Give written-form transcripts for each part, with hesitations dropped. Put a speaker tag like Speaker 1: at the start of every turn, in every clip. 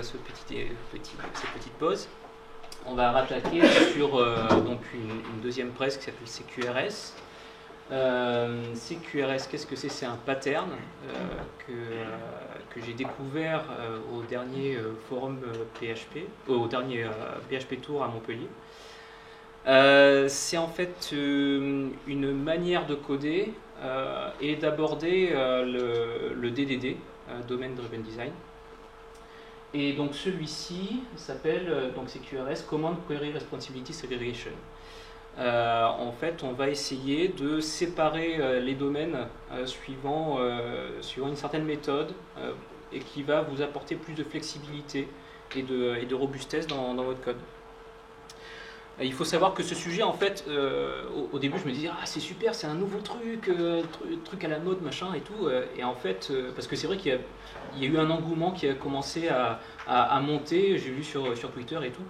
Speaker 1: cette petite pause, on va rattaquer sur donc une deuxième presse qui s'appelle CQRS. CQRS, qu'est-ce que c'est? C'est un pattern que j'ai découvert au dernier forum PHP, au dernier PHP Tour à Montpellier. C'est en fait une manière de coder et d'aborder le DDD, Domain Driven Design. Et donc celui-ci s'appelle donc CQRS, Command Query Responsibility Segregation. En fait, on va essayer de séparer les domaines suivant une certaine méthode et qui va vous apporter plus de flexibilité et de robustesse dans votre code. Il faut savoir que ce sujet, en fait, au début, je me disais ah c'est super, c'est un nouveau truc à la mode, machin et tout. Et en fait, parce que c'est vrai qu'il y a eu un engouement qui a commencé à monter. J'ai vu sur Twitter et tout.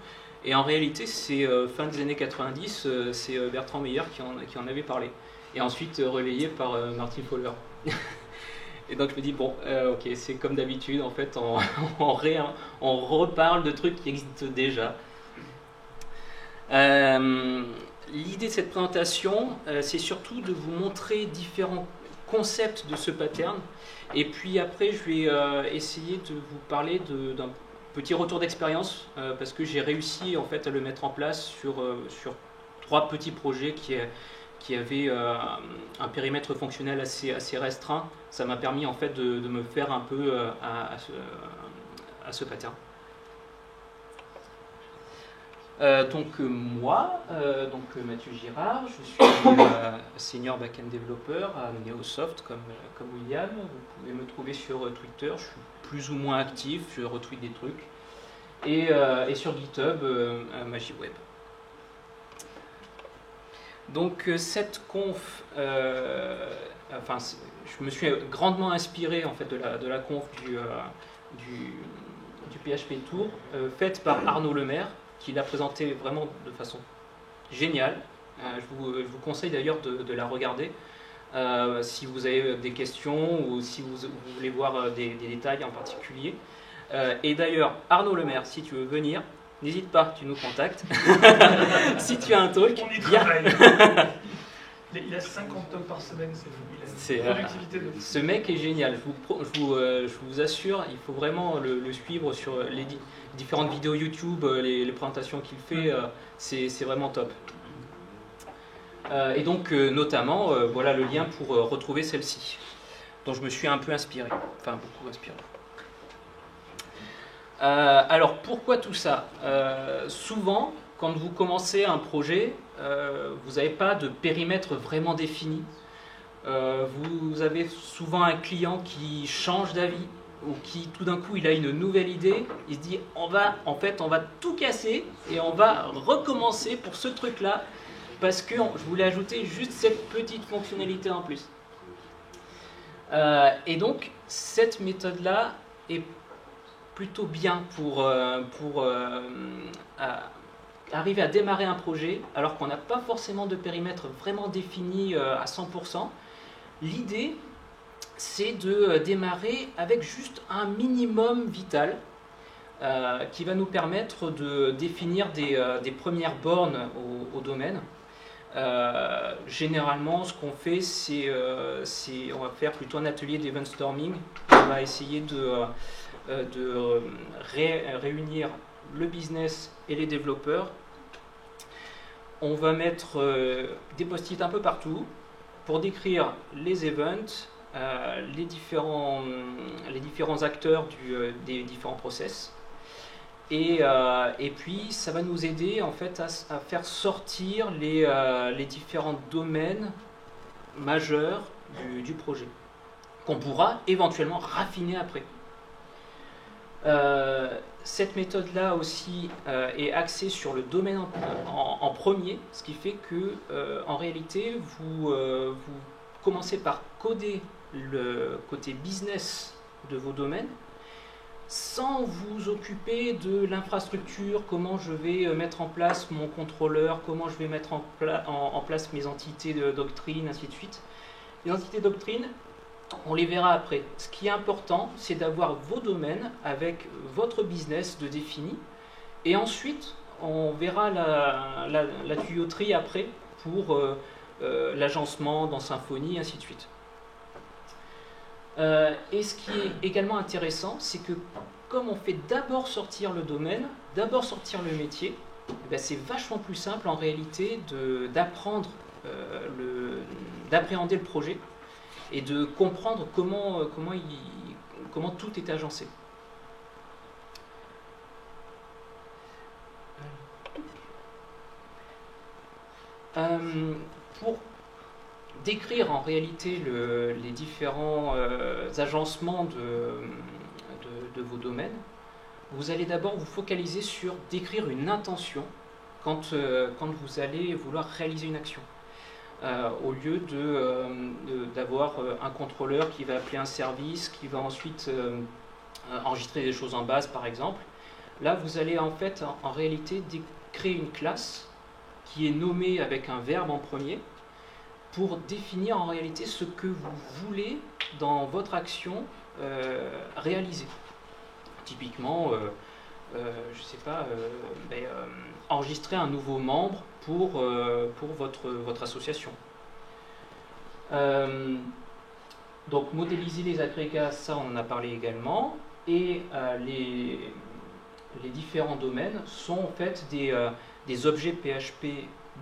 Speaker 1: Et en réalité, c'est fin des années 90, c'est Bertrand Meyer qui en avait parlé. Et ensuite relayé par Martin Fowler. Et donc je me dis, bon, ok, c'est comme d'habitude, en fait, on reparle de trucs qui existent déjà. L'idée de cette présentation, c'est surtout de vous montrer différents concepts de ce pattern. Et puis après, je vais essayer de vous parler d'un petit retour d'expérience parce que j'ai réussi en fait à le mettre en place sur 3 petits projets qui avaient un périmètre fonctionnel assez restreint. Ça m'a permis en fait de me faire un peu à ce pattern. Donc moi, Mathieu Girard, je suis senior backend développeur à Neosoft comme William. Vous pouvez me trouver sur Twitter, je suis plus ou moins actif, je retweet des trucs. Et sur GitHub, MagiWeb. Donc cette conf, je me suis grandement inspiré en fait de la conf du PHP Tour, faite par Arnaud Lemaire, qui l'a présenté vraiment de façon géniale. Je vous conseille d'ailleurs de la regarder si vous avez des questions ou si vous voulez voir des détails en particulier. Et d'ailleurs, Arnaud Lemaire, si tu veux venir, n'hésite pas, tu nous contactes. Si tu as un talk,
Speaker 2: on y travaille. Il a 50 talks par semaine, c'est une productivité de...
Speaker 1: Ce mec est génial, je vous assure, il faut vraiment le suivre sur les différentes vidéos YouTube, les présentations qu'il fait, c'est vraiment top. Et donc, notamment, voilà le lien pour retrouver celle-ci, dont je me suis un peu inspiré, enfin beaucoup inspiré. Alors, pourquoi tout ça? Souvent, quand vous commencez un projet, vous n'avez pas de périmètre vraiment défini. Vous avez souvent un client qui change d'avis ou qui tout d'un coup il a une nouvelle idée, il se dit on va tout casser et on va recommencer pour ce truc là parce que je voulais ajouter juste cette petite fonctionnalité en plus. Et donc cette méthode là est plutôt bien pour arriver à démarrer un projet alors qu'on n'a pas forcément de périmètre vraiment défini à 100%. L'idée, c'est de démarrer avec juste un minimum vital qui va nous permettre de définir des premières bornes au domaine. Généralement, ce qu'on fait, on va faire plutôt un atelier d'event storming. On va essayer de réunir le business et les développeurs. On va mettre des post-it un peu partout pour décrire les events, les différents acteurs des différents process. Et puis, ça va nous aider en fait à faire sortir les différents domaines majeurs du projet, qu'on pourra éventuellement raffiner après. Cette méthode-là aussi est axée sur le domaine en premier, ce qui fait que en réalité, vous commencez par coder le côté business de vos domaines sans vous occuper de l'infrastructure, comment je vais mettre en place mon contrôleur, comment je vais mettre en place mes entités de doctrine, ainsi de suite. Les entités doctrine, On les verra après. Ce qui est important, c'est d'avoir vos domaines avec votre business de défini. Et ensuite, on verra la tuyauterie après pour l'agencement dans Symfony, ainsi de suite. Et ce qui est également intéressant, c'est que comme on fait d'abord sortir le domaine, d'abord sortir le métier, ben c'est vachement plus simple en réalité d'apprendre, d'appréhender le projet et de comprendre comment tout est agencé. Pour décrire en réalité les différents agencements de vos domaines, vous allez d'abord vous focaliser sur décrire une intention quand vous allez vouloir réaliser une action. Au lieu d'avoir un contrôleur qui va appeler un service, qui va ensuite enregistrer des choses en base par exemple, là vous allez en fait en réalité créer une classe qui est nommée avec un verbe en premier pour définir en réalité ce que vous voulez dans votre action réaliser. Typiquement, je sais pas, enregistrer un nouveau membre pour votre association. Donc modéliser les agrégats, ça on en a parlé également, et les différents domaines sont en fait des objets PHP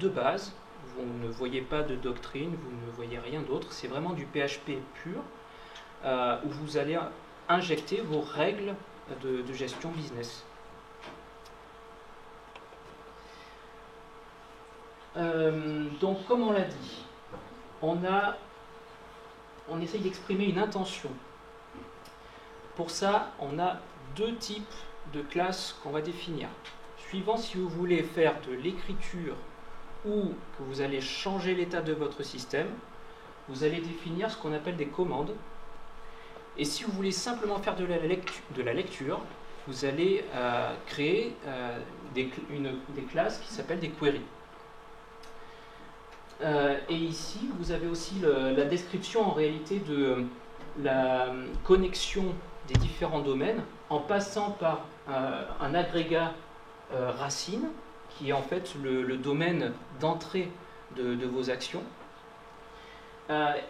Speaker 1: de base. Vous ne voyez pas de doctrine, vous ne voyez rien d'autre, c'est vraiment du PHP pur, où vous allez injecter vos règles de gestion business. Donc comme on l'a dit, on essaye d'exprimer une intention. Pour ça, on a deux types de classes qu'on va définir. Suivant si vous voulez faire de l'écriture ou que vous allez changer l'état de votre système, vous allez définir ce qu'on appelle des commandes. Et si vous voulez simplement faire de la lecture, vous allez créer des classes qui s'appellent des queries. Et ici, vous avez aussi la description en réalité de la connexion des différents domaines en passant par un agrégat racine, qui est en fait le domaine d'entrée de vos actions,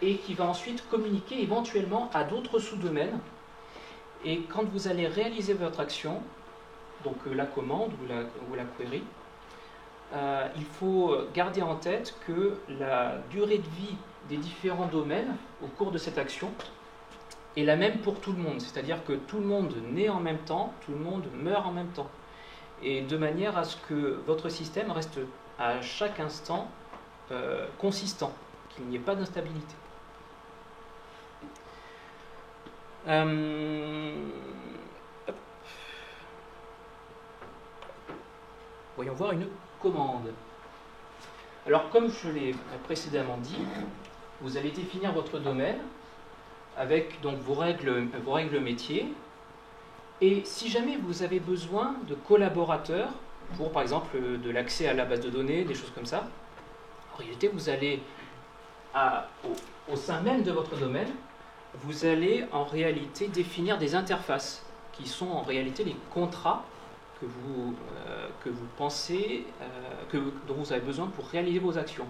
Speaker 1: et qui va ensuite communiquer éventuellement à d'autres sous-domaines. Et quand vous allez réaliser votre action, donc la commande ou la query, il faut garder en tête que la durée de vie des différents domaines au cours de cette action est la même pour tout le monde. C'est-à-dire que tout le monde naît en même temps, tout le monde meurt en même temps. Et de manière à ce que votre système reste à chaque instant consistant, qu'il n'y ait pas d'instabilité. Voyons voir une commande. Alors comme je l'ai précédemment dit, vous allez définir votre domaine avec donc vos règles métiers. Et si jamais vous avez besoin de collaborateurs pour, par exemple, de l'accès à la base de données, des choses comme ça, en réalité, vous allez, au sein même de votre domaine, vous allez en réalité définir des interfaces qui sont en réalité les contrats que vous pensez, dont vous avez besoin pour réaliser vos actions.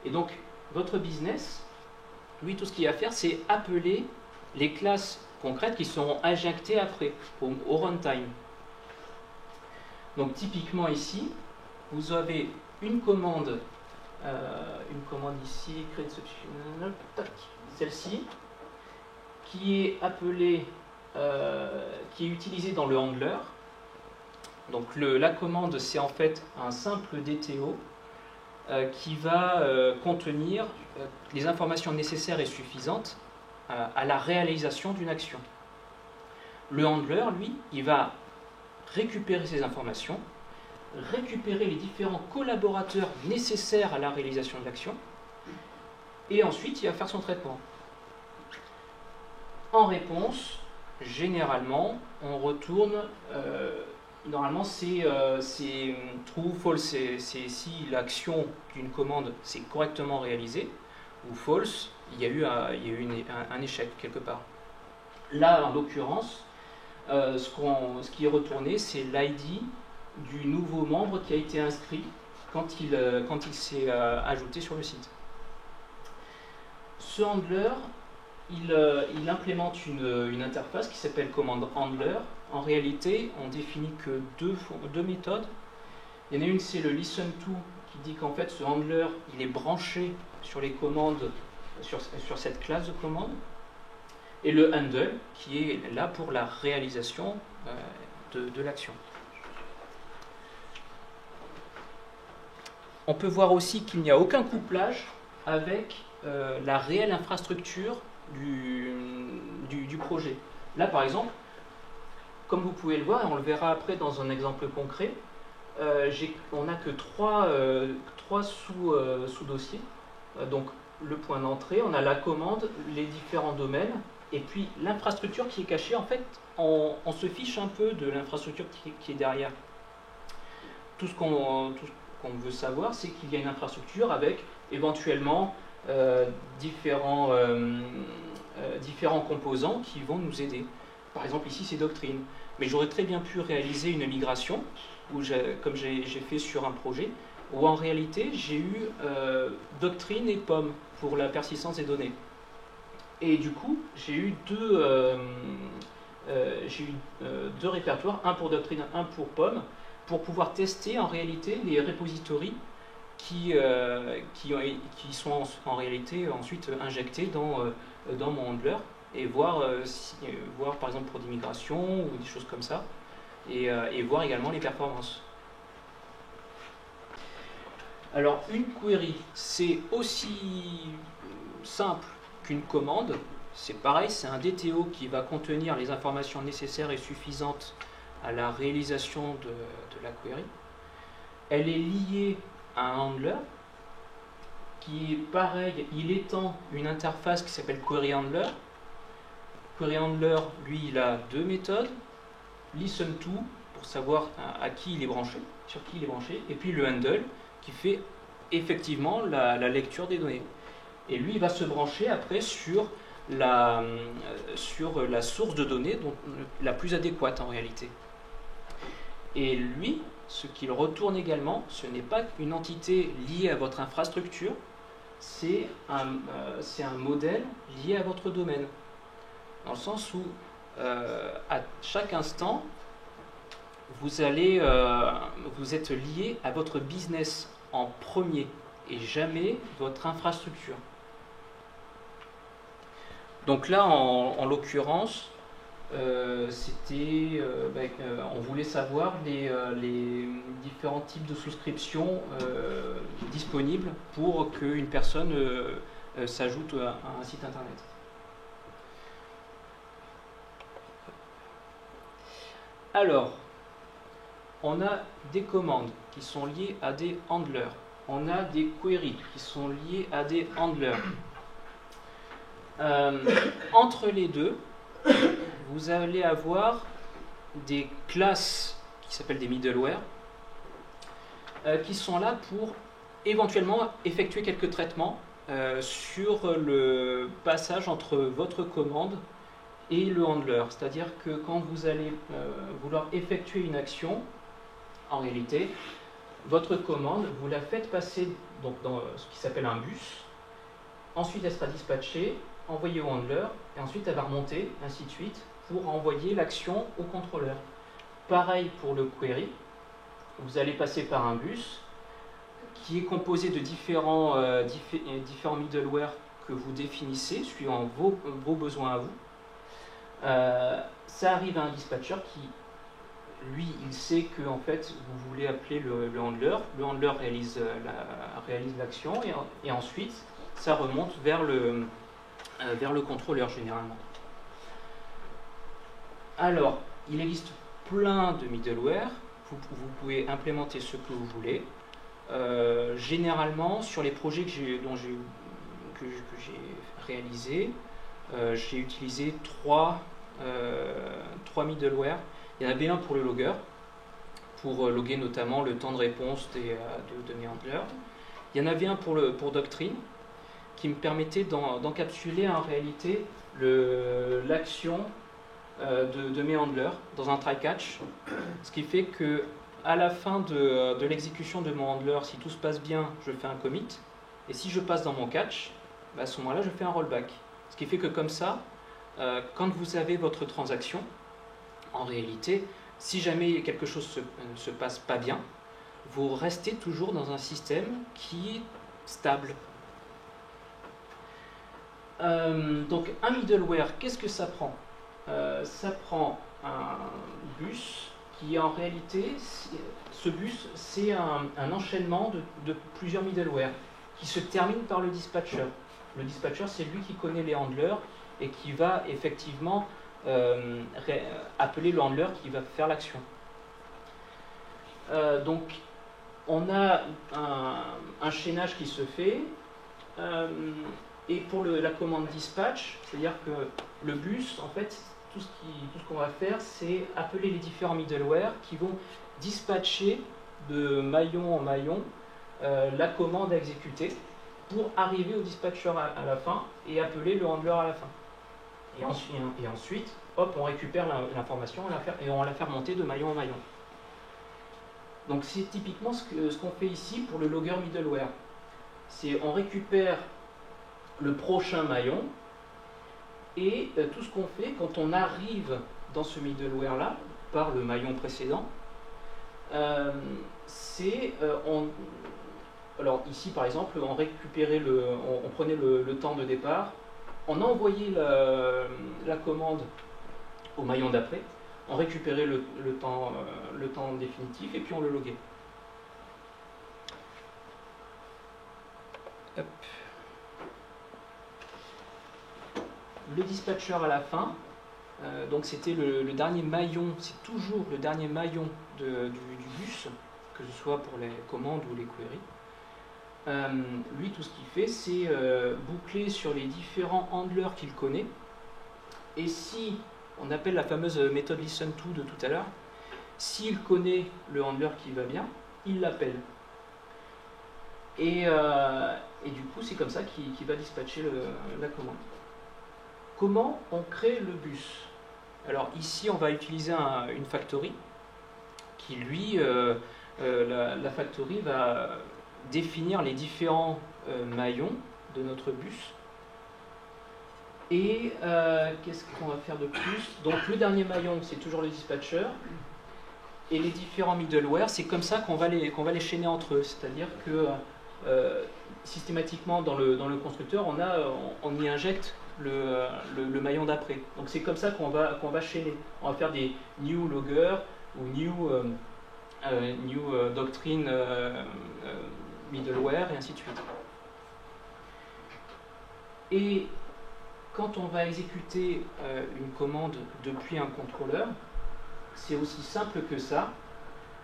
Speaker 1: Et donc, votre business, lui, tout ce qu'il y a à faire, c'est appeler les classes concrètes qui seront injectées après, au runtime. Donc typiquement ici, vous avez une commande ici, create substitution, celle-ci, qui est appelée, qui est utilisée dans le handler. Donc la commande, c'est en fait un simple DTO qui va contenir les informations nécessaires et suffisantes à la réalisation d'une action. Le handler, lui, il va récupérer ces informations, récupérer les différents collaborateurs nécessaires à la réalisation de l'action, et ensuite il va faire son traitement. En réponse, généralement, on retourne, normalement c'est true, false, c'est si l'action d'une commande s'est correctement réalisée, ou false, il y a eu un échec quelque part. Là, en l'occurrence, ce qui est retourné, c'est l'ID du nouveau membre qui a été inscrit quand il s'est ajouté sur le site. Ce handler, il implémente une interface qui s'appelle commande handler. En réalité, on définit que deux méthodes. Il y en a une, c'est le listen to, qui dit qu'en fait, ce handler, il est branché sur les commandes, sur cette classe de commande. Et le handle, qui est là pour la réalisation de l'action. On peut voir aussi qu'il n'y a aucun couplage avec la réelle infrastructure du projet. Là, par exemple, comme vous pouvez le voir, et on le verra après dans un exemple concret, on n'a que trois sous-dossiers. Donc, le point d'entrée, on a la commande, les différents domaines, et puis l'infrastructure qui est cachée. En fait, on se fiche un peu de l'infrastructure qui est derrière. Tout ce qu'on veut savoir, c'est qu'il y a une infrastructure avec éventuellement différents composants qui vont nous aider. Par exemple, ici, c'est Doctrine. Mais j'aurais très bien pu réaliser une migration, comme j'ai fait sur un projet, où en réalité, j'ai eu Doctrine et Pomme pour la persistance des données. Et du coup, j'ai eu deux répertoires, un pour Doctrine, un pour Pomme, pour pouvoir tester en réalité les repositories qui sont en réalité ensuite injectés dans mon handler et voir par exemple pour des migrations ou des choses comme ça et voir également les performances. Alors une query, c'est aussi simple qu'une commande. C'est pareil, c'est un DTO qui va contenir les informations nécessaires et suffisantes à la réalisation de la query. Elle est liée à un handler qui est pareil, il étend une interface qui s'appelle query handler. Query handler, lui, il a deux méthodes. Listen to, pour savoir à qui il est branché, sur qui il est branché, et puis le handle qui fait effectivement la lecture des données. Et lui, il va se brancher après sur la source de données la plus adéquate en réalité. Et lui, ce qu'il retourne également, ce n'est pas une entité liée à votre infrastructure, c'est un modèle lié à votre domaine. Dans le sens où, à chaque instant, vous êtes lié à votre business en premier et jamais votre infrastructure. Donc là, en l'occurrence, on voulait savoir les différents types de souscriptions disponibles pour qu'une personne s'ajoute à un site internet. Alors, on a des commandes qui sont liées à des handlers. On a des queries qui sont liées à des handlers. Entre les deux, vous allez avoir des classes qui s'appellent des middleware qui sont là pour éventuellement effectuer quelques traitements sur le passage entre votre commande et le handler. C'est-à-dire que quand vous allez vouloir effectuer une action, en réalité, votre commande, vous la faites passer donc, dans ce qui s'appelle un bus. Ensuite, elle sera dispatchée, envoyée au handler, et ensuite, elle va remonter, ainsi de suite, pour envoyer l'action au contrôleur. Pareil pour le query. Vous allez passer par un bus qui est composé de différents middleware que vous définissez, suivant vos besoins à vous. Ça arrive à un dispatcher qui, lui, il sait que en fait, vous voulez appeler le handler. Le handler réalise l'action et ensuite, ça remonte vers le contrôleur généralement. Alors, il existe plein de middleware. Vous pouvez implémenter ce que vous voulez. Généralement, sur les projets que j'ai réalisés, j'ai utilisé trois middleware. Il y en avait un pour le logger, pour loguer notamment le temps de réponse de mes handlers. Il y en avait un pour Doctrine. qui me permettait d'encapsuler en réalité l'action de mes handlers dans un try-catch, ce qui fait que à la fin de l'exécution de mon handler, si tout se passe bien, je fais un commit, et si je passe dans mon catch, à ce moment-là, je fais un rollback. Ce qui fait que comme ça, quand vous avez votre transaction, en réalité, si jamais quelque chose ne se passe pas bien, vous restez toujours dans un système qui est stable. Donc un middleware, qu'est-ce que ça prend? Ça prend un bus qui en réalité, ce bus, c'est un enchaînement de plusieurs middleware qui se termine par le dispatcher. Le dispatcher, c'est lui qui connaît les handlers et qui va effectivement appeler le handler qui va faire l'action. Donc, on a un chaînage qui se fait. Et pour la commande dispatch, c'est-à-dire que le bus, en fait, tout ce qu'on va faire, c'est appeler les différents middleware qui vont dispatcher de maillon en maillon la commande à exécuter pour arriver au dispatcher à la fin et appeler le handler à la fin. Et ensuite, hop, on récupère l'information et on la fait remonter de maillon en maillon. Donc c'est typiquement ce qu'on fait ici pour le logger middleware. C'est on récupère le prochain maillon et tout ce qu'on fait quand on arrive dans ce middleware là par le maillon précédent, alors ici par exemple on récupérait on prenait le temps de départ, on envoyait la commande au maillon d'après, on récupérait le temps définitif et puis on le loguait. Hop. Le dispatcher à la fin, donc c'était le dernier maillon, c'est toujours le dernier maillon du bus, que ce soit pour les commandes ou les queries. Lui, tout ce qu'il fait, c'est boucler sur les différents handlers qu'il connaît. Et si on appelle la fameuse méthode listen-to de tout à l'heure, s'il connaît le handler qui va bien, il l'appelle. Et du coup, c'est comme ça qu'il va dispatcher la commande. Comment on crée le bus? Alors ici, on va utiliser une factory qui, lui, la factory va définir les différents maillons de notre bus. Et qu'est-ce qu'on va faire de plus? Donc le dernier maillon, c'est toujours le dispatcher. Et les différents middleware, c'est comme ça qu'on va les chaîner entre eux. C'est-à-dire que systématiquement dans le constructeur, on y injecte le maillon d'après. Donc c'est comme ça qu'on va chaîner. On va faire des new logger ou new doctrine middleware et ainsi de suite. Et quand on va exécuter une commande depuis un contrôleur, c'est aussi simple que ça.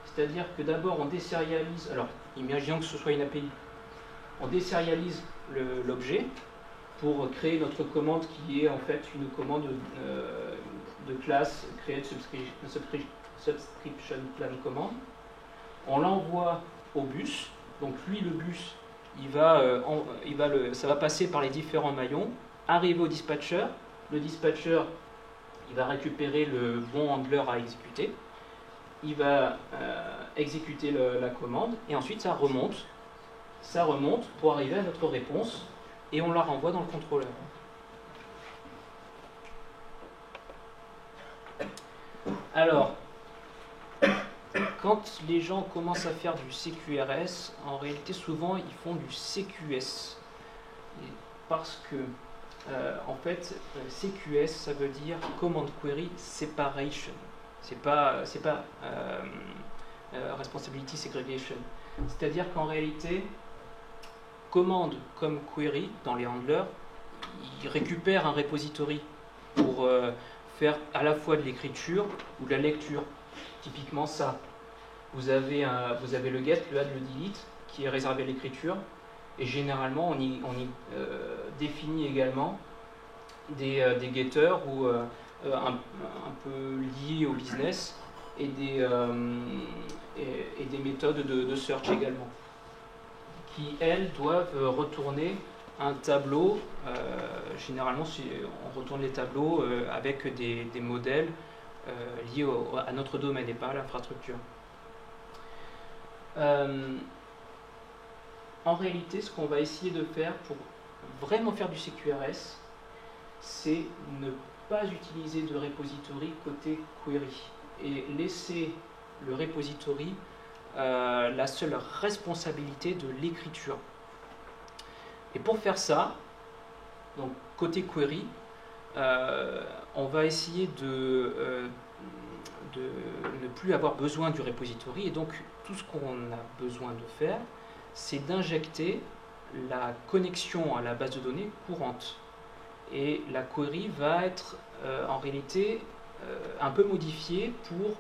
Speaker 1: C'est-à-dire que d'abord on désérialise, alors imaginons que ce soit une API, on désérialise l'objet pour créer notre commande qui est en fait une commande de classe create subscription plan command. On l'envoie au bus, donc lui le bus, ça va passer par les différents maillons, arriver au dispatcher, le dispatcher il va récupérer le bon handler à exécuter, il va exécuter la commande et ensuite ça remonte pour arriver à notre réponse et on la renvoie dans le contrôleur. Alors, quand les gens commencent à faire du CQRS, en réalité souvent ils font du CQS. Parce que, en fait, CQS ça veut dire Command Query Separation. C'est pas Responsibility Segregation. C'est-à-dire qu'en réalité, commande comme query dans les handlers, ils récupèrent un repository pour faire à la fois de l'écriture ou de la lecture. Typiquement ça. Vous avez le get, le add, le delete qui est réservé à l'écriture et généralement on y définit également des getters ou un peu liés au business et des méthodes de search également qui elles doivent retourner un tableau, généralement on retourne les tableaux avec des modèles liés à notre domaine et pas à l'infrastructure. En réalité, ce qu'on va essayer de faire pour vraiment faire du CQRS, c'est ne pas utiliser de repository côté query et laisser le repository la seule responsabilité de l'écriture. Et pour faire ça, donc côté query, on va essayer de ne plus avoir besoin du repository, et donc tout ce qu'on a besoin de faire, c'est d'injecter la connexion à la base de données courante. Et la query va être en réalité un peu modifiée pour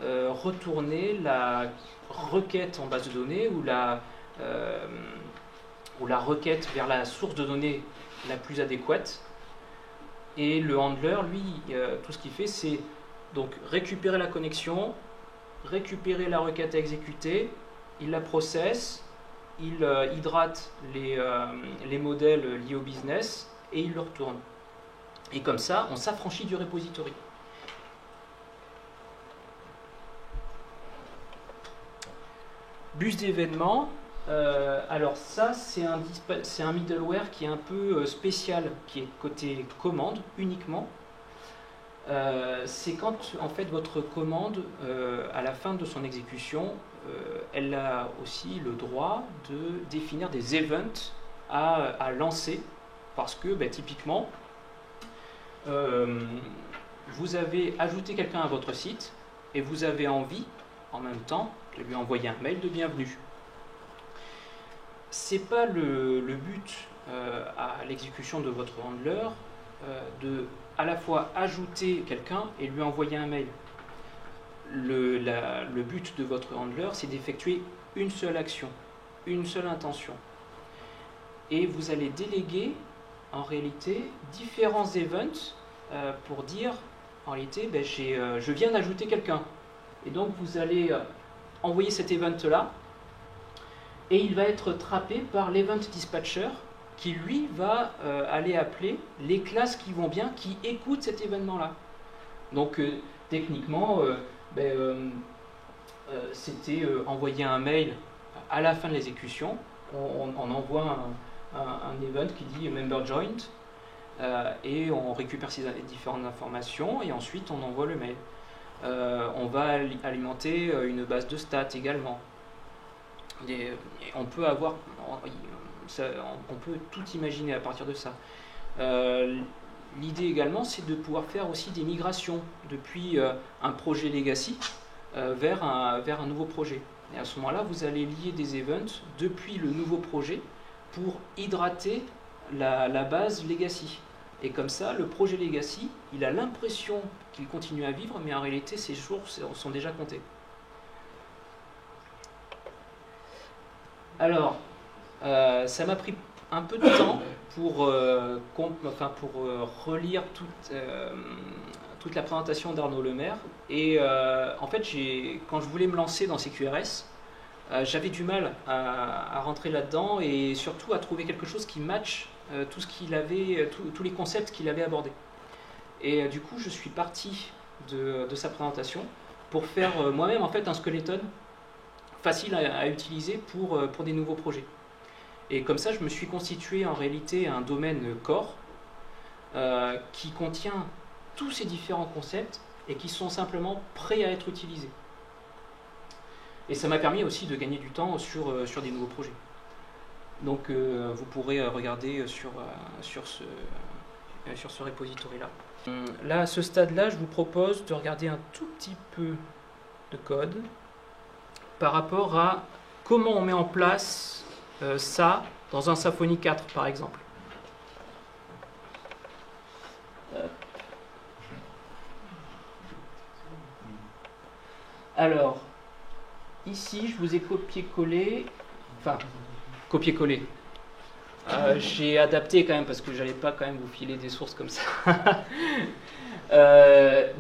Speaker 1: retourner la requête en base de données ou la requête vers la source de données la plus adéquate. Et le handler, lui, tout ce qu'il fait, c'est donc récupérer la connexion, récupérer la requête à exécuter, il la processe, il hydrate les modèles liés au business et il le retourne. Et comme ça, on s'affranchit du repository. Bus d'événements, alors ça c'est un middleware qui est un peu spécial, qui est côté commande uniquement. C'est quand en fait votre commande, à la fin de son exécution, elle a aussi le droit de définir des events à lancer, parce que typiquement, vous avez ajouté quelqu'un à votre site et vous avez envie en même temps de lui envoyer un mail de bienvenue. C'est pas le but à l'exécution de votre handler de à la fois ajouter quelqu'un et lui envoyer un mail. Le but de votre handler, c'est d'effectuer une seule action, une seule intention. Et vous allez déléguer en réalité différents events pour dire en réalité je viens d'ajouter quelqu'un. Et donc vous allez envoyer cet event-là et il va être trappé par l'event dispatcher qui lui va aller appeler les classes qui vont bien, qui écoutent cet événement-là. Donc techniquement, c'était envoyer un mail à la fin de l'exécution. On envoie un event qui dit member joined et on récupère ces différentes informations et ensuite on envoie le mail. On va alimenter une base de stats également. Et on peut avoir, on peut tout imaginer à partir de ça. L'idée également, c'est de pouvoir faire aussi des migrations depuis un projet legacy vers un nouveau projet. Et à ce moment-là, vous allez lier des events depuis le nouveau projet pour hydrater la base legacy. Et comme ça, le projet legacy, il a l'impression qu'il continue à vivre, mais en réalité, ses jours sont déjà comptés. Alors, ça m'a pris un peu de temps pour relire toute la présentation d'Arnaud Lemaire. Et en fait, quand je voulais me lancer dans CQRS, j'avais du mal à rentrer là-dedans et surtout à trouver quelque chose qui matche tout ce qu'il avait, tous les concepts qu'il avait abordés. Et du coup, je suis parti de sa présentation pour faire moi-même en fait un skeleton facile à utiliser pour des nouveaux projets. Et comme ça, je me suis constitué en réalité un domaine core qui contient tous ces différents concepts et qui sont simplement prêts à être utilisés. Et ça m'a permis aussi de gagner du temps sur des nouveaux projets. Donc vous pourrez regarder sur ce repository-là. Là, à ce stade-là, je vous propose de regarder un tout petit peu de code par rapport à comment on met en place ça dans un Symfony 4, par exemple. Alors, ici, je vous ai copié-collé, j'ai adapté quand même parce que j'allais pas quand même vous filer des sources comme ça.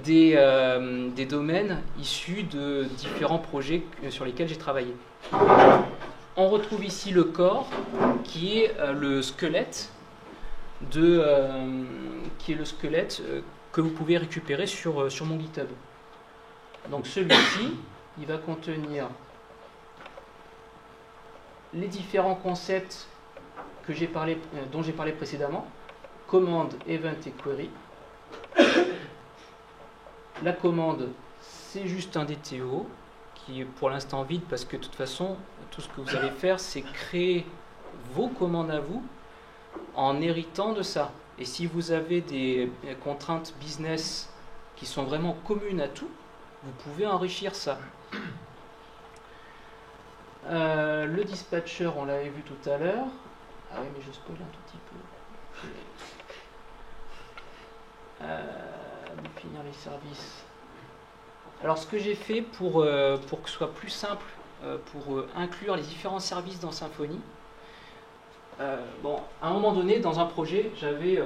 Speaker 1: Des domaines issus de différents projets sur lesquels j'ai travaillé. on retrouve ici le corps qui est le squelette que vous pouvez récupérer sur mon GitHub. Donc celui-ci, il va contenir les différents concepts dont j'ai parlé précédemment, commande, event et query. La commande, c'est juste un DTO qui est pour l'instant vide parce que de toute façon, tout ce que vous allez faire, c'est créer vos commandes à vous en héritant de ça. Et si vous avez des contraintes business qui sont vraiment communes à tout, vous pouvez enrichir ça. Le dispatcher, on l'avait vu tout à l'heure. Ah oui, mais je spoil un tout petit peu. Définir les services. Alors, ce que j'ai fait pour que ce soit plus simple, pour inclure les différents services dans Symfony, bon, à un moment donné, dans un projet, j'avais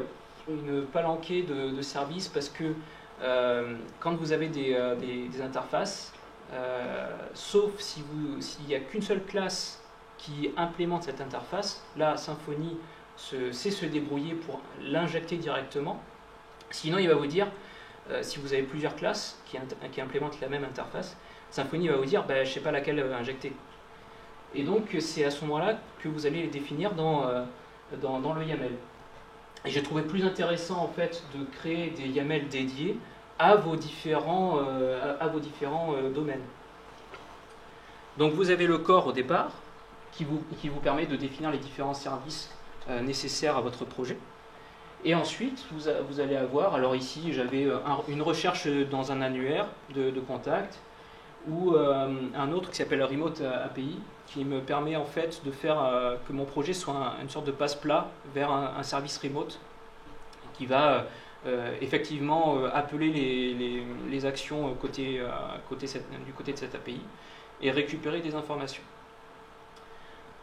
Speaker 1: une palanquée de services parce que quand vous avez des interfaces, sauf s'il n'y a qu'une seule classe qui implémente cette interface, là, Symfony sait se débrouiller pour l'injecter directement. Sinon, il va vous dire, si vous avez plusieurs classes qui implémentent la même interface, Symfony va vous dire, je ne sais pas laquelle injecter. Et donc, c'est à ce moment-là que vous allez les définir dans le YAML. Et j'ai trouvé plus intéressant, en fait, de créer des YAML dédiés à vos différents domaines. Donc, vous avez le corps au départ, qui vous permet de définir les différents services nécessaires à votre projet. Et ensuite, vous allez avoir, alors ici, j'avais une recherche dans un annuaire de contact, ou un autre qui s'appelle Remote API, qui me permet en fait de faire que mon projet soit une sorte de passe-plat vers un service remote qui va effectivement appeler les actions du côté de cette API et récupérer des informations.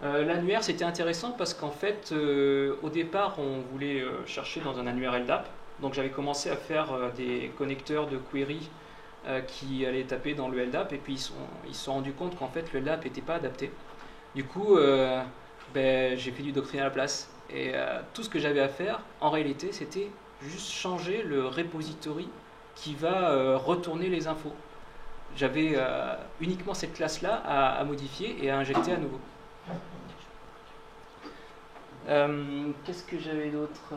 Speaker 1: L'annuaire, c'était intéressant parce qu'en fait, au départ, on voulait chercher dans un annuaire LDAP. Donc j'avais commencé à faire des connecteurs de query qui allaient taper dans le LDAP, et puis ils se sont rendus compte qu'en fait le LDAP n'était pas adapté. Du coup, j'ai fait du Doctrine à la place. Et tout ce que j'avais à faire, en réalité, c'était juste changer le repository qui va retourner les infos. J'avais uniquement cette classe-là à modifier et à injecter à nouveau. Qu'est-ce que j'avais d'autre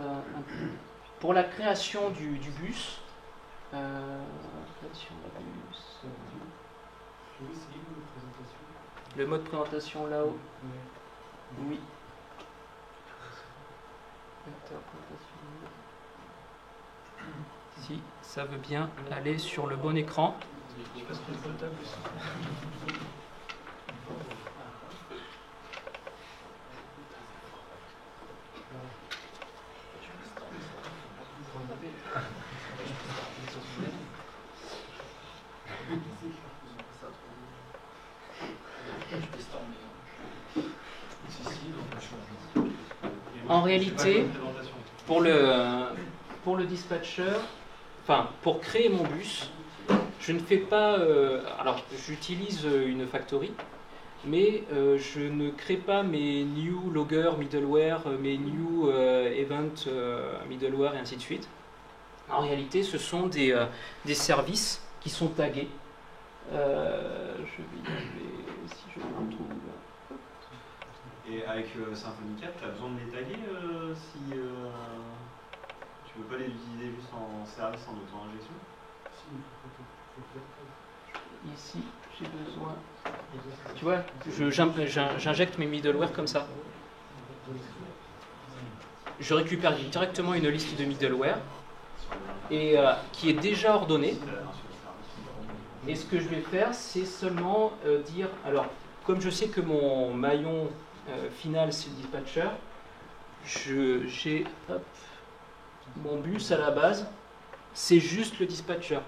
Speaker 1: pour la création du bus, le mode présentation là-haut. Oui. Si ça veut bien aller sur le bon écran. En réalité, pour le dispatcher, enfin pour créer mon bus, je ne fais pas. Alors j'utilise une factory, mais je ne crée pas mes new logger middleware, mes new event middleware et ainsi de suite. En réalité, ce sont des services qui sont tagués. Je vais y aller si je le retrouve.
Speaker 3: Et avec Symfony 4, tu as besoin de les taguer si tu ne veux pas les utiliser juste en service en auto-injection?
Speaker 1: Ici, j'ai besoin. Tu vois, j'injecte mes middleware comme ça. Je récupère directement une liste de middleware et qui est déjà ordonnée. Et ce que je vais faire, c'est seulement dire. Alors, comme je sais que mon maillon final c'est le dispatcher, j'ai mon bus à la base, c'est juste le dispatcher,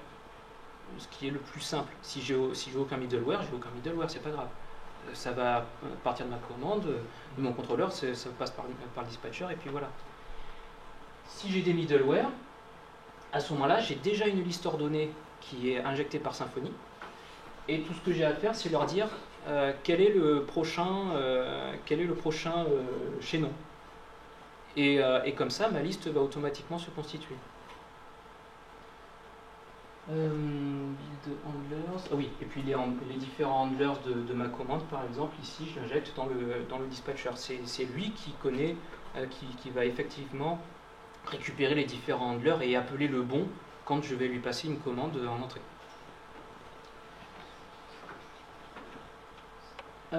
Speaker 1: ce qui est le plus simple. Si j'ai aucun middleware, c'est pas grave. Ça va partir de ma commande, de mon contrôleur, ça passe par le dispatcher et puis voilà. Si j'ai des middleware, à ce moment-là, j'ai déjà une liste ordonnée qui est injectée par Symfony, et tout ce que j'ai à faire, c'est leur dire quel est le prochain chaînon. Et comme ça, ma liste va automatiquement se constituer. Build handlers. Ah oui, et puis les différents handlers de ma commande, par exemple, ici, je l'injecte dans le dispatcher. C'est lui qui connaît, qui va effectivement récupérer les différents handlers et appeler le bon quand je vais lui passer une commande en entrée. Il y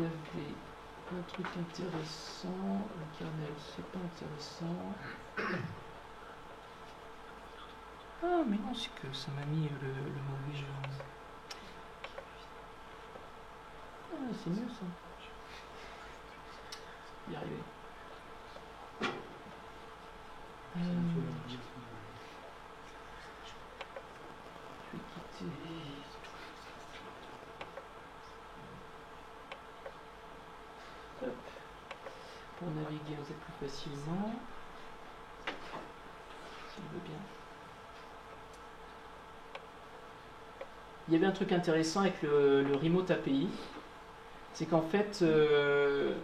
Speaker 1: avait un truc intéressant, le kernel, c'est pas intéressant. Ah mais non, c'est que ça m'a mis le mauvais jeu. Ah c'est mieux ça. Y arriver. Je vais quitter. Hop. Pour naviguer un peu plus facilement. S'il veut bien. Il y avait un truc intéressant avec le Remote API, c'est qu'en fait, je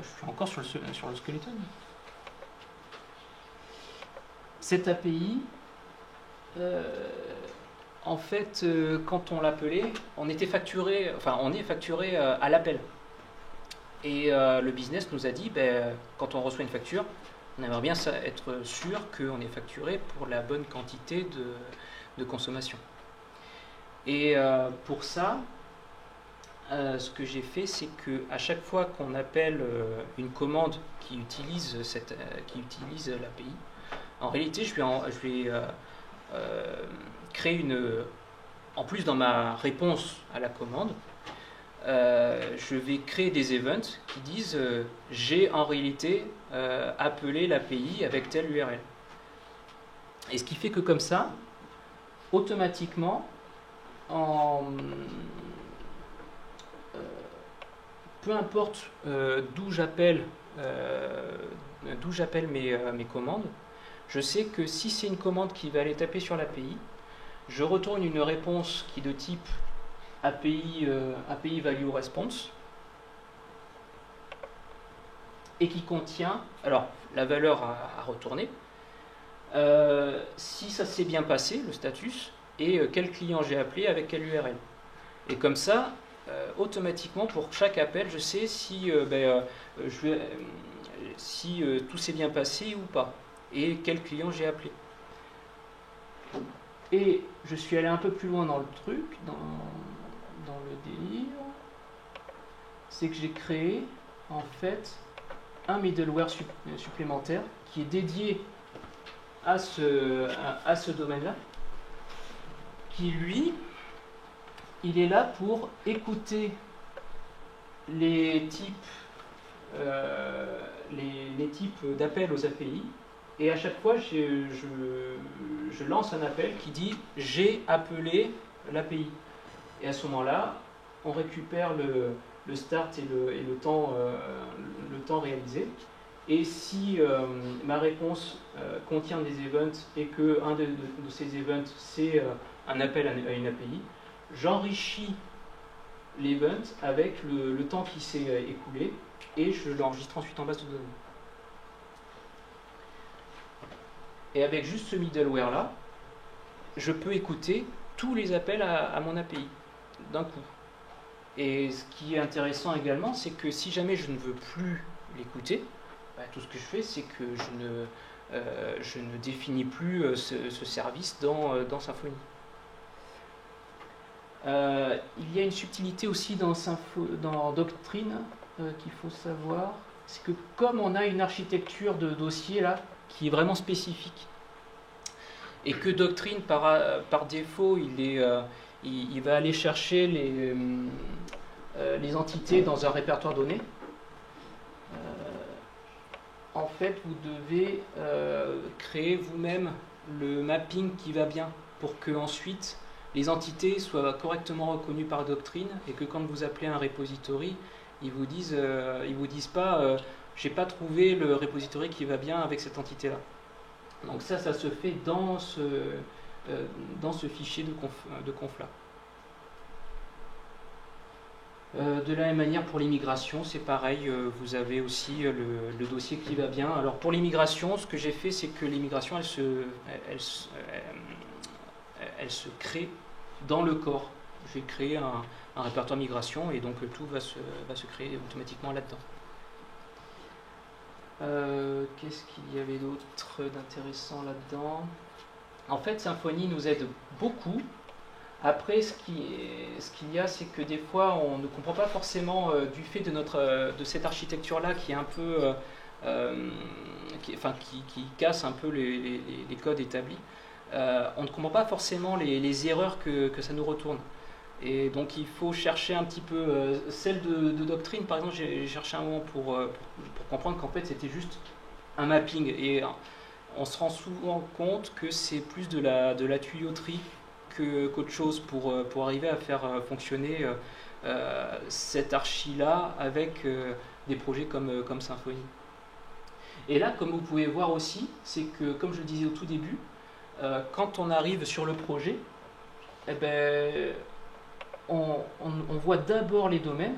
Speaker 1: suis encore sur le skeleton. Cette API, en fait, quand on l'appelait, on est facturé à l'appel. Et le business nous a dit, quand on reçoit une facture, on aimerait bien être sûr qu'on est facturé pour la bonne quantité de consommation. Et pour ça, ce que j'ai fait, c'est qu'à chaque fois qu'on appelle une commande qui utilise l'API, en réalité, je vais créer en plus dans ma réponse à la commande, je vais créer des events qui disent j'ai en réalité appelé l'API avec telle URL. Et ce qui fait que comme ça, automatiquement, peu importe d'où j'appelle mes commandes, je sais que si c'est une commande qui va aller taper sur l'API, je retourne une réponse qui est de type API Value Response et qui contient alors la valeur à retourner, si ça s'est bien passé, le status, et quel client j'ai appelé avec quelle URL. Et comme ça, automatiquement, pour chaque appel, je sais si tout s'est bien passé ou pas, et quel client j'ai appelé. Et je suis allé un peu plus loin dans le truc, dans le délire, c'est que j'ai créé en fait un middleware supplémentaire qui est dédié à ce domaine-là, qui lui, il est là pour écouter les types d'appels aux API, et à chaque fois je lance un appel qui dit j'ai appelé l'API, et à ce moment-là on récupère le start et le temps réalisé. Et si ma réponse contient des events et qu'un de ces events c'est un appel à une API, j'enrichis l'event avec le temps qui s'est écoulé et je l'enregistre ensuite en base de données. Et avec juste ce middleware là, je peux écouter tous les appels à mon API d'un coup. Et ce qui est intéressant également, c'est que si jamais je ne veux plus l'écouter, tout ce que je fais, c'est que je ne définis plus ce service dans Symfony. Il y a une subtilité aussi dans Doctrine qu'il faut savoir, c'est que comme on a une architecture de dossier là qui est vraiment spécifique, et que Doctrine par défaut il va aller chercher les entités dans un répertoire donné, en fait vous devez créer vous-même le mapping qui va bien pour que ensuite les entités soient correctement reconnues par Doctrine, et que quand vous appelez un repository, ils vous disent pas j'ai pas trouvé le repository qui va bien avec cette entité là. Donc ça se fait dans ce fichier de conf là. De la même manière pour l'immigration, c'est pareil, vous avez aussi le dossier qui va bien. Alors pour l'immigration, ce que j'ai fait, c'est que l'immigration, elle se crée dans le corps. J'ai créé un répertoire migration et donc tout va se créer automatiquement là-dedans. Qu'est-ce qu'il y avait d'autre d'intéressant là-dedans? En fait, Symfony nous aide beaucoup. Après, ce qu'il y a, c'est que des fois, on ne comprend pas forcément du fait de cette architecture-là qui est un peu, qui casse un peu les codes établis. On ne comprend pas forcément les erreurs que ça nous retourne. Et donc, il faut chercher un petit peu celle de doctrine. Par exemple, j'ai cherché un moment pour comprendre qu'en fait, c'était juste un mapping. Et on se rend souvent compte que c'est plus de la tuyauterie qu'autre chose pour arriver à faire fonctionner cette archi-là avec des projets comme Symfony. Et là, comme vous pouvez voir aussi, c'est que, comme je le disais au tout début, quand on arrive sur le projet, eh ben, on voit d'abord les domaines,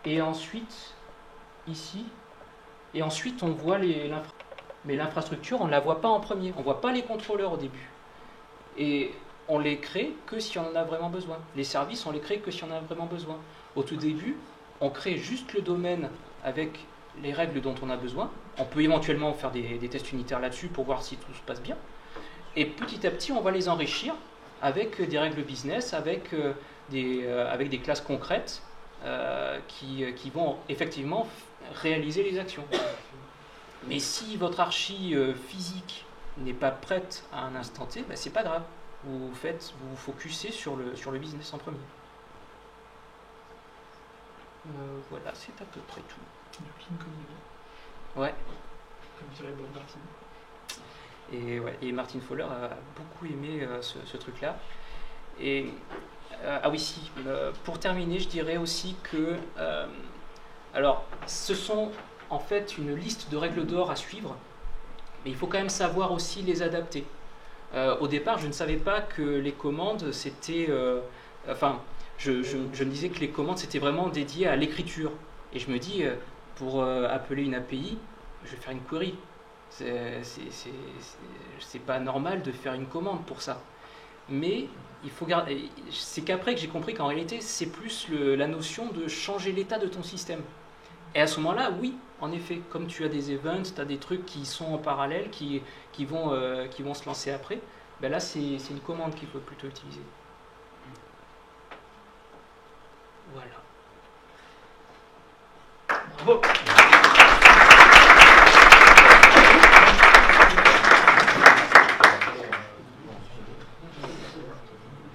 Speaker 1: et ensuite, ici, et ensuite on voit l'infrastructure. Mais l'infrastructure, on ne la voit pas en premier, on ne voit pas les contrôleurs au début. Et on les crée que si on en a vraiment besoin. Les services, on les crée que si on en a vraiment besoin. Au tout début, on crée juste le domaine avec les règles dont on a besoin. On peut éventuellement faire des tests unitaires là-dessus pour voir si tout se passe bien. Et petit à petit, on va les enrichir avec des règles business, avec des classes concrètes qui vont effectivement réaliser les actions. Mais si votre archi physique n'est pas prête à un instant T, ben c'est pas grave. Vous vous focussez sur le business en premier. Voilà, c'est à peu près tout.
Speaker 2: Du clean code.
Speaker 1: Ouais.
Speaker 2: Comme dirait Bob Martin.
Speaker 1: Et Martin Fowler a beaucoup aimé ce truc-là. Et pour terminer, je dirais aussi que alors, ce sont en fait une liste de règles d'or à suivre, mais il faut quand même savoir aussi les adapter. Au départ, je ne savais pas que les commandes, c'était... je me disais que les commandes, c'était vraiment dédié à l'écriture. Et je me dis, pour appeler une API, je vais faire une query. C'est pas normal de faire une commande pour ça. Mais il faut garder... C'est qu'après que j'ai compris qu'en réalité, c'est plus la notion de changer l'état de ton système. Et à ce moment-là, oui, en effet, comme tu as des events, tu as des trucs qui sont en parallèle, qui vont se lancer après, ben là, c'est une commande qu'il faut plutôt utiliser. Voilà.
Speaker 2: Bravo.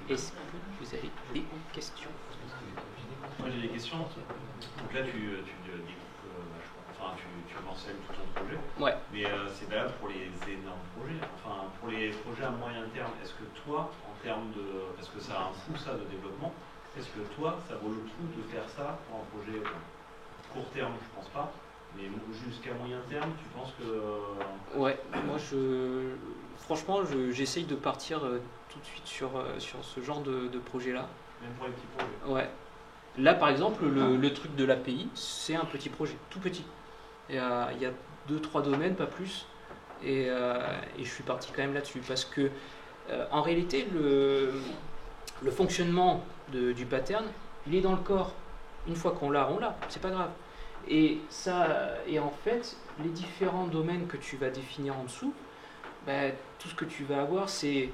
Speaker 1: Est-ce que vous avez des questions?
Speaker 3: Moi, j'ai des questions. Donc là, tu mentionnes tout ton projet.
Speaker 1: Ouais.
Speaker 3: Mais c'est valable pour les énormes projets. Enfin, pour les projets à moyen terme, est-ce que toi, en termes de... Parce que ça a un coût, ça, de développement. Est-ce que toi, ça vaut le coup de faire ça pour un projet court terme? Je pense pas. Mais jusqu'à moyen terme, tu penses que...
Speaker 1: Ouais, moi, franchement, j'essaye de partir tout de suite sur ce genre de projet-là.
Speaker 3: Même pour les petits projets?
Speaker 1: Ouais. Là, par exemple, le truc de l'API, c'est un petit projet, tout petit. Il y a 2-3 domaines, pas plus. Et je suis parti quand même là-dessus. Parce que, en réalité, le fonctionnement du pattern, il est dans le corps. Une fois qu'on l'a, c'est pas grave. Et en fait, les différents domaines que tu vas définir en dessous, ben, tout ce que tu vas avoir, c'est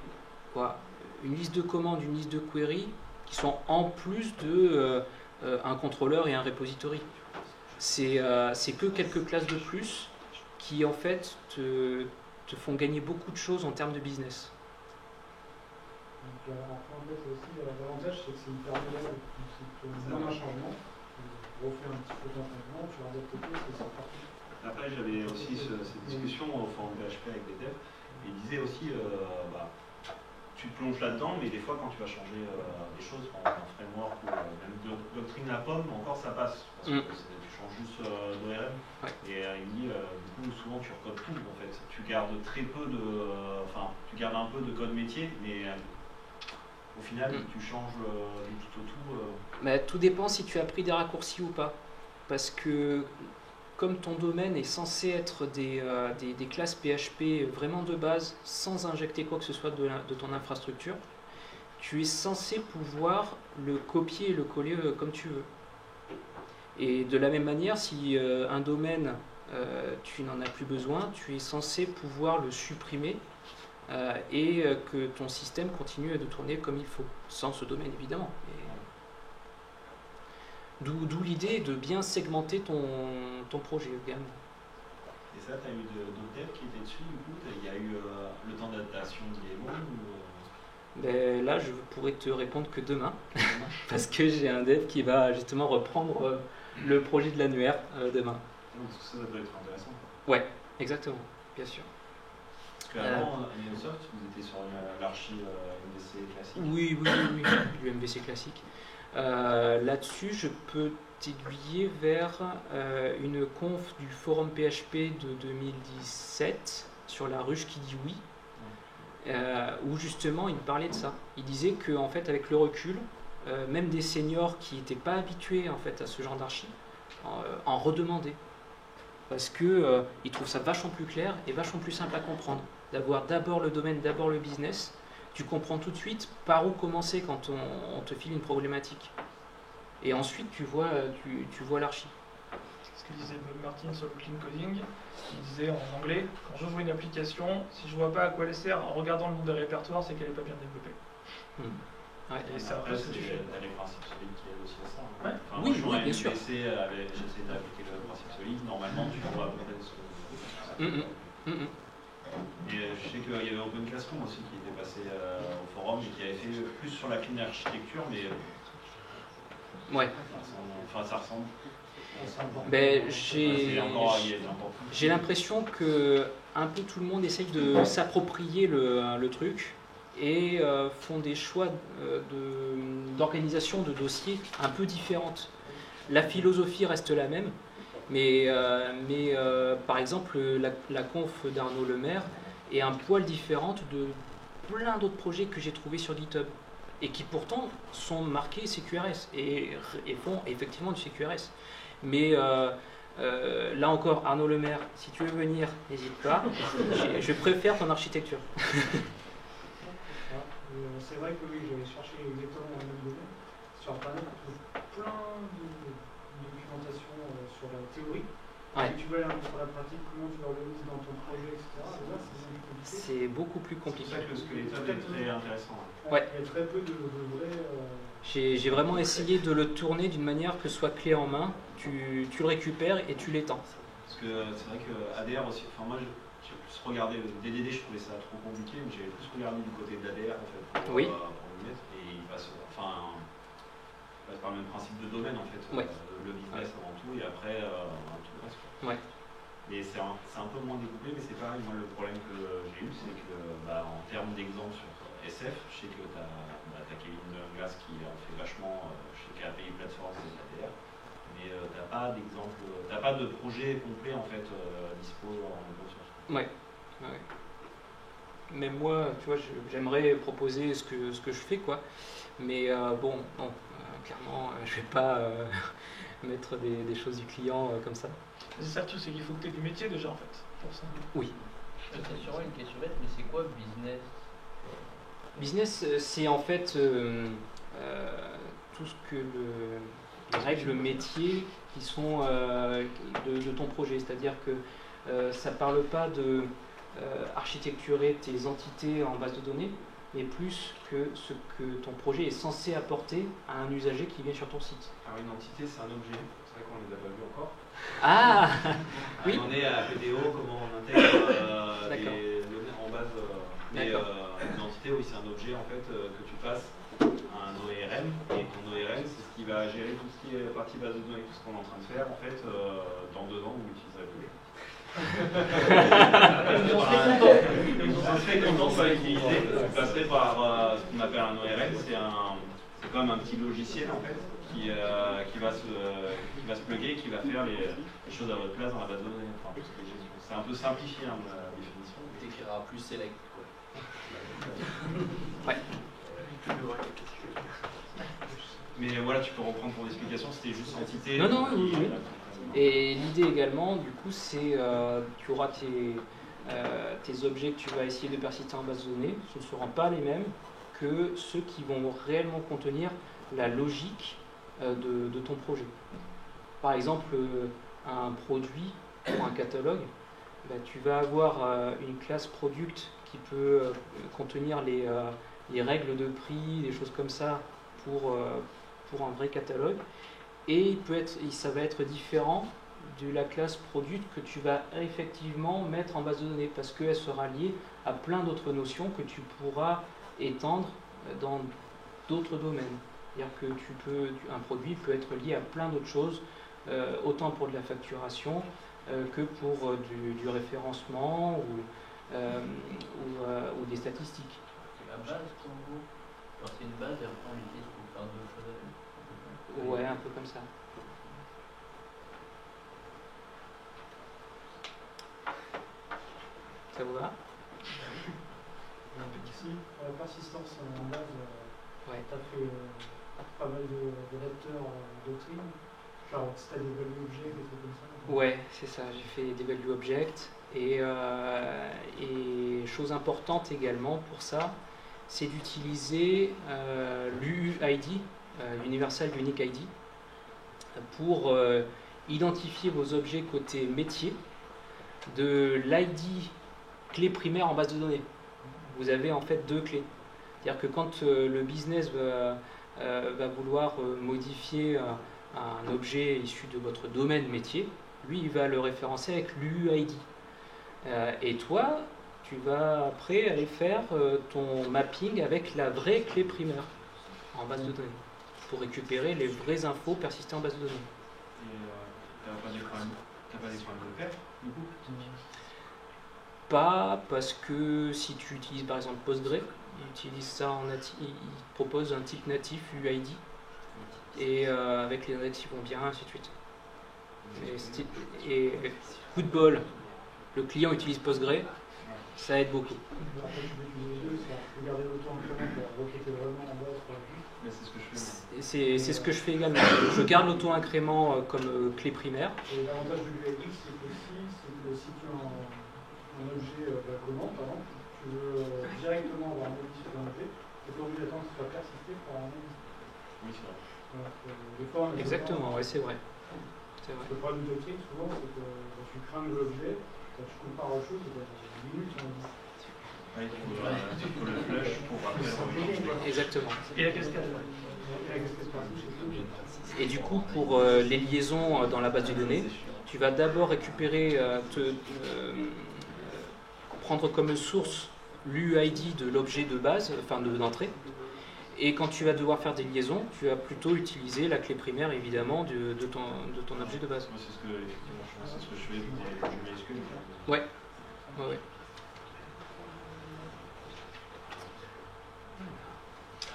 Speaker 1: quoi? Une liste de commandes, une liste de queries qui sont en plus de un contrôleur et un repository. C'est que quelques classes de plus qui en fait te font gagner beaucoup de choses en termes de business.
Speaker 4: Donc l'avantage, c'est que c'est hyper moderne. Tu donnes un changement, tu refais un petit peu ton changement, tu l'adaptes tout, c'est parti.
Speaker 3: Après, j'avais aussi cette discussion au forum PHP avec des devs. Ils disaient aussi, tu te plonges là-dedans, mais des fois, quand tu vas changer des choses, en framework ou même doctrine la pomme, encore ça passe. Parce que tu changes juste d'ORM. Ouais. Et il dit, du coup, souvent tu recodes tout en fait. Tu gardes très peu de. Enfin, tu gardes un peu de code métier, mais au final, tu changes du tout au tout.
Speaker 1: Mais tout dépend si tu as pris des raccourcis ou pas. Parce que comme ton domaine est censé être des classes PHP vraiment de base, sans injecter quoi que ce soit de ton infrastructure, tu es censé pouvoir le copier et le coller comme tu veux. Et de la même manière, si un domaine, tu n'en as plus besoin, tu es censé pouvoir le supprimer et que ton système continue de tourner comme il faut, sans ce domaine évidemment. D'où l'idée de bien segmenter ton projet également.
Speaker 3: Et ça, tu as eu d'autres devs qui étaient dessus, du coup, il y a eu le temps d'adaptation qui est long
Speaker 1: Ben, là, je pourrais te répondre que demain, parce que j'ai un dev qui va justement reprendre le projet de l'annuaire demain.
Speaker 3: Donc ça doit être intéressant.
Speaker 1: Ouais, exactement, bien sûr.
Speaker 3: Parce qu'avant, Neosoft, vous étiez sur l'archi MVC classique.
Speaker 1: Oui, du MVC classique. Là-dessus, je peux t'aiguiller vers une conf du forum PHP de 2017 sur la ruche qui dit oui, où justement il parlait de ça. Il disait que en fait, avec le recul, même des seniors qui n'étaient pas habitués en fait à ce genre d'archi en redemandaient, parce que ils trouvent ça vachement plus clair et vachement plus simple à comprendre, d'avoir d'abord le domaine, d'abord le business. Tu comprends tout de suite par où commencer quand on te file une problématique. Et ensuite, tu vois l'archi.
Speaker 2: C'est ce que disait Bob Martin sur le clean coding. Il disait en anglais, quand j'ouvre une application, si je ne vois pas à quoi elle sert en regardant le nom des répertoires, c'est qu'elle n'est pas bien développée.
Speaker 1: Ouais.
Speaker 2: Et c'est après ce que tu fais.
Speaker 3: Tu as les principes solides qui aident aussi à ça.
Speaker 2: Ouais.
Speaker 3: Enfin,
Speaker 1: Oui,
Speaker 3: moi,
Speaker 1: bien sûr.
Speaker 3: J'essaie d'appliquer le principe solide. Normalement, tu vois à peu près ce que Et je sais qu'il y avait Open Classroom aussi qui était passé au forum et qui avait fait plus sur la clean architecture, mais
Speaker 1: ouais.
Speaker 3: Ça ressemble.
Speaker 1: Ben, j'ai l'impression que un peu tout le monde essaye de s'approprier le truc et font des choix d'organisation de dossiers un peu différentes. La philosophie reste la même, mais par exemple la conf d'Arnaud Lemaire est un poil différente de plein d'autres projets que j'ai trouvés sur GitHub et qui pourtant sont marqués CQRS et font effectivement du CQRS. Mais là encore, Arnaud Lemaire, si tu veux venir, n'hésite pas. Je préfère ton architecture.
Speaker 4: C'est vrai que oui, j'avais cherché exactement le même domaine. Sur Internet, on trouve plein de documentation sur la théorie.
Speaker 1: Ouais.
Speaker 4: Si tu veux aller sur la pratique, comment tu l'organises dans ton projet, etc.
Speaker 1: C'est beaucoup plus compliqué.
Speaker 3: C'est pour ça que le squelette est très intéressant.
Speaker 1: Ouais.
Speaker 4: Il y a très peu de vrais.
Speaker 1: J'ai vraiment essayé de le tourner d'une manière que ce soit clé en main. Tu le récupères et tu l'étends.
Speaker 3: Parce que c'est vrai que ADR aussi, enfin moi j'ai plus regardé le DDD, je trouvais ça trop compliqué, mais j'avais plus regardé du côté de l'ADR en fait pour le mettre, et il passe par le même principe de domaine en fait, le business avant tout et après tout le reste.
Speaker 1: Ouais.
Speaker 3: Mais c'est un peu moins découpé, mais c'est pareil, moi le problème que j'ai eu c'est que en termes d'exemple sur SF, je sais que tu as Kevin Glass qui en fait vachement chez KPI Platform et l'ADR. Mais t'as pas d'exemple, t'as pas de projet complet en fait dispo en open source.
Speaker 1: Ouais. Même moi, tu vois, j'aimerais proposer ce que je fais, quoi. Mais clairement, je vais pas mettre des choses du client comme ça.
Speaker 2: C'est ça tout, c'est qu'il faut que tu aies du métier déjà en fait, pour ça.
Speaker 1: Oui.
Speaker 5: C'est sûrement une question bête, mais c'est quoi business?
Speaker 1: Business, c'est en fait tout ce que les règles métiers qui sont de ton projet. C'est-à-dire que ça ne parle pas de architecturer tes entités en base de données, mais plus que ce que ton projet est censé apporter à un usager qui vient sur ton site.
Speaker 3: Alors une entité, c'est un objet, c'est vrai qu'on ne les a pas vus encore.
Speaker 1: Ah oui.
Speaker 3: On est à PDO, comment on intègre les données en base. Mais une entité, oui, c'est un objet en fait que tu passes à un ORM, et ton ORM, c'est ce qui va gérer tout ce qui est partie base de données, tout ce qu'on est en train de faire. En fait, dans 2 ans, vous l'utiliserez plus. On serait content de pas l'utiliser. Vous passerez par ce qu'on appelle un ORM, c'est comme un petit logiciel en fait qui va se plugger, qui va faire les choses à votre place dans la base de données. Enfin, c'est un peu simplifié la définition.
Speaker 5: Tu écriras plus select quoi.
Speaker 1: Ouais.
Speaker 3: Mais voilà, tu peux reprendre ton explication, c'était juste entité.
Speaker 1: Non, non, oui, oui. Et l'idée également, du coup, c'est tu auras tes objets que tu vas essayer de persister en base de données. Ce ne seront pas les mêmes que ceux qui vont réellement contenir la logique de ton projet. Par exemple, un produit ou un catalogue, tu vas avoir une classe product qui peut contenir les règles de prix, des choses comme ça pour un vrai catalogue. Et ça va être différent de la classe product que tu vas effectivement mettre en base de données parce qu'elle sera liée à plein d'autres notions que tu pourras étendre dans d'autres domaines. C'est-à-dire que un produit peut être lié à plein d'autres choses, autant pour de la facturation que pour du référencement ou des statistiques.
Speaker 5: La base, en gros, quand c'est une base, et après on l'utilise pour faire d'autres choses avec.
Speaker 1: Ouais, un peu comme ça. Ça vous va?
Speaker 4: Ici, pour la persistance en base,
Speaker 1: Ouais.
Speaker 4: tu as fait pas mal de lecteurs doctrine, genre si tu as des value objects, des trucs comme ça.
Speaker 1: Ouais, c'est ça, j'ai fait des value objects et chose importante également pour ça, c'est d'utiliser l'UUID, Universal Unique ID, pour identifier vos objets côté métier de l'ID clé primaire en base de données. Vous avez en fait deux clés. C'est-à-dire que quand le business va vouloir modifier un objet issu de votre domaine métier, lui il va le référencer avec l'UUID. Et toi, tu vas après aller faire ton mapping avec la vraie clé primaire en base de données pour récupérer les vraies infos persistées en base de données.
Speaker 3: Et t'as pas des problèmes de perf, du coup?
Speaker 1: Pas parce que si tu utilises par exemple Postgre, il propose un type natif UID et avec les index qui vont bien, ainsi de suite. Et coup de bol, le client utilise Postgre, ça aide beaucoup.
Speaker 4: Après, tu peux utiliser les deux, c'est regarder l'auto-incrément pour requêter vraiment en base.
Speaker 3: Mais c'est ce que je fais.
Speaker 1: C'est ce que je fais également. Je garde l'auto-incrément comme clé primaire.
Speaker 4: Et l'avantage de l'UID, c'est que si tu as un objet commande, par exemple, tu veux directement avoir un modifié dans l'objet, tu n'es pas obligé d'attendre que ce soit persisté pour un analyse.
Speaker 3: Oui, c'est vrai.
Speaker 4: Voilà, des fois,
Speaker 1: Exactement, ouais, c'est vrai.
Speaker 4: Le problème de doctrine, souvent, c'est que quand tu crains l'objet, quand tu compares aux choses, il y a 10 minutes, on dit.
Speaker 3: Ouais, il faut le flush pour après le
Speaker 1: Exactement.
Speaker 2: Et la cascade.
Speaker 1: Et du coup, pour les liaisons dans la base de données, tu vas d'abord récupérer, prendre comme source l'UID de l'objet de base, enfin d'entrée. Et quand tu vas devoir faire des liaisons, tu vas plutôt utiliser la clé primaire évidemment de ton objet de base.
Speaker 3: Moi, c'est ce que je fais avec du MySQL.
Speaker 1: Ouais.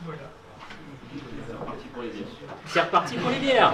Speaker 2: Voilà.
Speaker 3: C'est reparti pour les bières.
Speaker 1: C'est reparti pour les bières.